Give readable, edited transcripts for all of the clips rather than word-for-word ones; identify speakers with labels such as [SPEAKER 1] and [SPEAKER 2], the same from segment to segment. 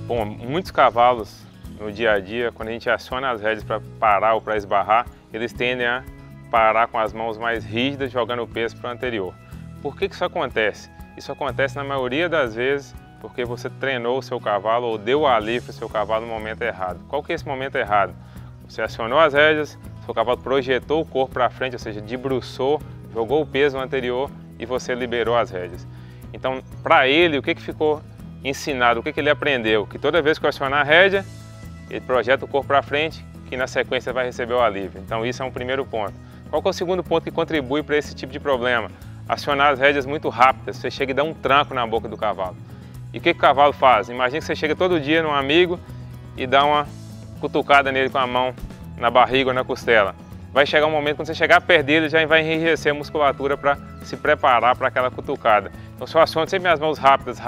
[SPEAKER 1] Bom, muitos cavalos no dia a dia, quando a gente aciona as rédeas para parar ou para esbarrar, eles tendem a parar com as mãos mais rígidas, jogando o peso para o anterior. Por que isso acontece? Isso acontece na maioria das vezes porque você treinou o seu cavalo ou deu alívio para o seu cavalo no momento errado. Qual que é esse momento errado? Você acionou as rédeas, seu cavalo projetou o corpo para frente, ou seja, debruçou, jogou o peso no anterior e você liberou as rédeas. Então, para ele, o que ficou ensinado, o que ele aprendeu? Que toda vez que eu acionar a rédea, ele projeta o corpo para frente, que na sequência vai receber o alívio. Então isso é um primeiro ponto. Qual que é o segundo ponto que contribui para esse tipo de problema? Acionar as rédeas muito rápidas, você chega e dá um tranco na boca do cavalo. E o que o cavalo faz? Imagina que você chega todo dia num amigo e dá uma cutucada nele com a mão na barriga ou na costela. Vai chegar um momento, quando você chegar perto dele, já vai enrijecer a musculatura para se preparar para aquela cutucada. Então se eu aciono sempre minhas mãos rápidas,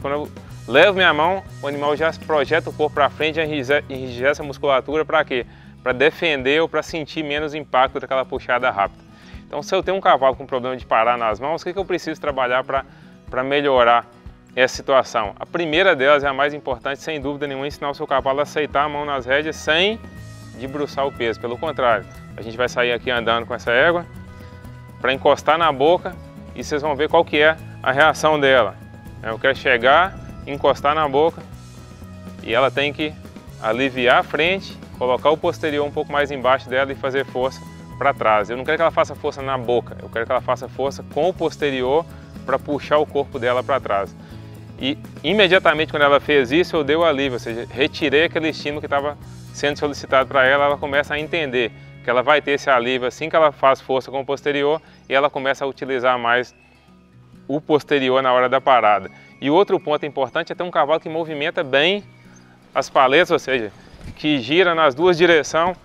[SPEAKER 1] quando eu levo minha mão, o animal já projeta o corpo para frente, já enrijece a musculatura para quê? Para defender ou para sentir menos impacto daquela puxada rápida. Então se eu tenho um cavalo com problema de parar nas mãos, o que eu preciso trabalhar para melhorar essa situação? A primeira delas é a mais importante, sem dúvida nenhuma, ensinar o seu cavalo a aceitar a mão nas rédeas sem debruçar o peso. Pelo contrário, a gente vai sair aqui andando com essa égua para encostar na boca e vocês vão ver qual que é a reação dela. Eu quero chegar, encostar na boca e ela tem que aliviar a frente, colocar o posterior um pouco mais embaixo dela e fazer força para trás. Eu não quero que ela faça força na boca, eu quero que ela faça força com o posterior para puxar o corpo dela para trás. E imediatamente quando ela fez isso, eu dei o alívio, ou seja, retirei aquele estímulo que estava sendo solicitado para ela, ela começa a entender que ela vai ter esse alívio assim que ela faz força com o posterior e ela começa a utilizar mais o posterior na hora da parada. E outro ponto importante é ter um cavalo que movimenta bem as paletas, ou seja, que gira nas duas direções,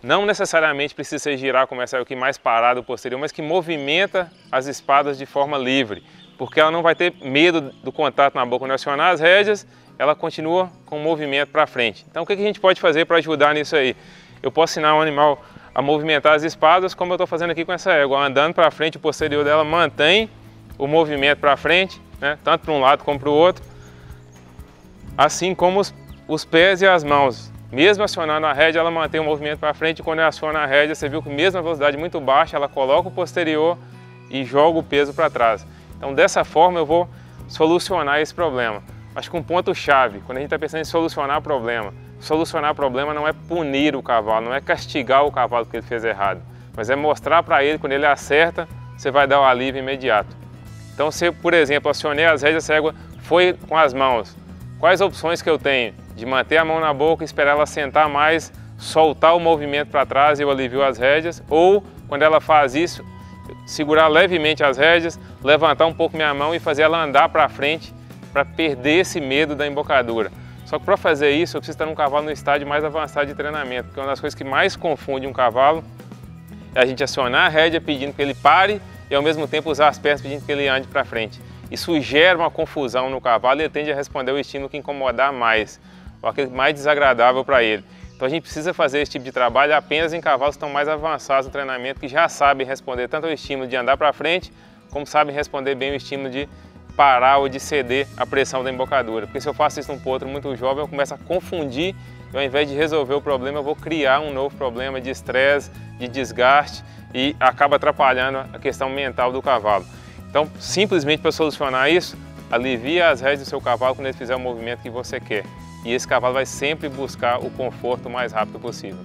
[SPEAKER 1] não necessariamente precisa ser girar como essa aqui mais parado o posterior, mas que movimenta as espadas de forma livre, porque ela não vai ter medo do contato na boca. Quando acionar as rédeas, ela continua com o movimento para frente. Então o que a gente pode fazer para ajudar nisso aí? Eu posso ensinar o animal a movimentar as espadas como eu estou fazendo aqui com essa égua, andando para frente, o posterior dela mantém o movimento para frente, né, tanto para um lado como para o outro, assim como os pés e as mãos. Mesmo acionando a rédea, ela mantém o movimento para frente, e quando eu aciono a rédea, você viu que mesmo a velocidade muito baixa, ela coloca o posterior e joga o peso para trás. Então dessa forma eu vou solucionar esse problema. Acho que um ponto chave, quando a gente está pensando em solucionar problema não é punir o cavalo, não é castigar o cavalo porque ele fez errado, mas é mostrar para ele, quando ele acerta, você vai dar o alívio imediato. Então se, por exemplo, acionei as rédeas, essa égua foi com as mãos, quais opções que eu tenho? De manter a mão na boca, esperar ela sentar mais, soltar o movimento para trás e eu alivio as rédeas, ou quando ela faz isso, segurar levemente as rédeas, levantar um pouco minha mão e fazer ela andar para frente para perder esse medo da embocadura. Só que para fazer isso eu preciso estar num cavalo no estágio mais avançado de treinamento, porque uma das coisas que mais confunde um cavalo é a gente acionar a rédea pedindo que ele pare e ao mesmo tempo usar as pernas pedindo que ele ande para frente. Isso gera uma confusão no cavalo e ele tende a responder o estímulo que incomodar mais, ou aquele mais desagradável para ele. Então a gente precisa fazer esse tipo de trabalho apenas em cavalos que estão mais avançados no treinamento, que já sabem responder tanto ao estímulo de andar para frente, como sabem responder bem o estímulo de parar ou de ceder a pressão da embocadura. Porque se eu faço isso num potro muito jovem, eu começo a confundir e ao invés de resolver o problema, eu vou criar um novo problema de estresse, de desgaste e acaba atrapalhando a questão mental do cavalo. Então, simplesmente para solucionar isso, alivia as rédeas do seu cavalo quando ele fizer o movimento que você quer. E esse cavalo vai sempre buscar o conforto o mais rápido possível.